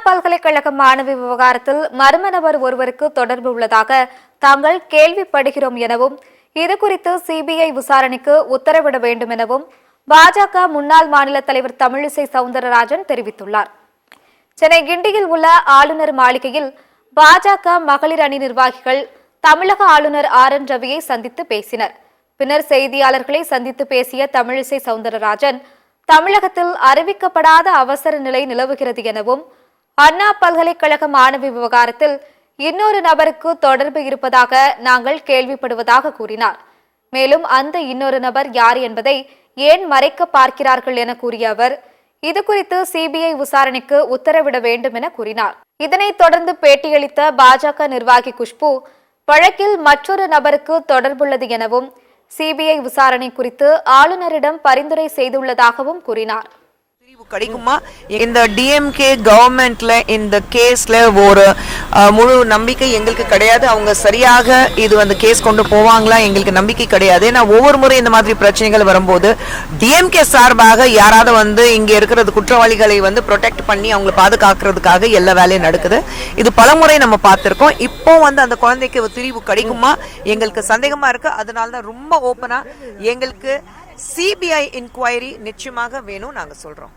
பல்கலைக்கழக மாணவி விவகாரத்தில் மர்ம நபர் ஒருவருக்கு தொடர்பு உள்ளதாக தாங்கள் கேள்விப்படுகிறோம் எனவும் இதுகுறித்து சிபிஐ விசாரணைக்கு உத்தரவிட வேண்டும் எனவும் பாஜக முன்னாள் மாநில தலைவர் தமிழிசை சவுந்தரராஜன் தெரிவித்துள்ளார். சென்னை கிண்டியில் உள்ள ஆளுநர் மாளிகையில் பாஜக மகளிர் அணி நிர்வாகிகள் தமிழக ஆளுநர் RN ரவியை சந்தித்து பேசினர். பின்னர் செய்தியாளர்களை சந்தித்து பேசிய தமிழிசை சவுந்தரராஜன், தமிழகத்தில் அறிவிக்கப்படாத அவசர நிலை நிலவுகிறது எனவும் அண்ணா பல்கலைக்கழக மாணவி விவகாரத்தில் இன்னொரு நபருக்கு தொடர்பு இருப்பதாக நாங்கள் கேள்விப்படுவதாக கூறினார். மேலும் அந்த இன்னொரு நபர் யார் என்பதை ஏன் மறைக்க பார்க்கிறார்கள் என கூறிய அவர், இதுகுறித்து சிபிஐ விசாரணைக்கு உத்தரவிட வேண்டும் என கூறினார். இதனைத் தொடர்ந்து பேட்டியளித்த பாஜக நிர்வாகி குஷ்பு, வழக்கில் மற்றொரு நபருக்கு தொடர்புள்ளது எனவும் சிபிஐ விசாரணை குறித்து ஆளுநரிடம் பரிந்துரை செய்துள்ளதாகவும் கூறினார். கிடைக்குமா? இந்த டிஎம்கே கவர்மெண்ட்ல இந்த கேஸ்ல ஒரு முழு நம்பிக்கை எங்களுக்கு கிடையாது. அவங்க சரியாக இது வந்து கேஸ் கொண்டு போவாங்களா எங்களுக்கு நம்பிக்கை கிடையாது. ஏன்னா ஒவ்வொரு முறை இந்த மாதிரி பிரச்சனைகள் வரும்போது டிஎம்கே சார்பாக யாராவது வந்து இங்க இருக்கிறது குற்றவாளிகளை வந்து ப்ரொடெக்ட் பண்ணி அவங்களை பாதுகாக்கிறதுக்காக எல்லா வேலையும் நடக்குது. இது பலமுறை நம்ம பார்த்திருக்கோம். இப்போ வந்து அந்த குழந்தைக்கு தீர்வு கிடைக்குமா எங்களுக்கு சந்தேகமா இருக்கு. அதனால தான் ரொம்ப ஓப்பனா எங்களுக்கு சிபிஐ இன்கொயரி நிச்சயமாக வேணும் நாங்க சொல்றோம்.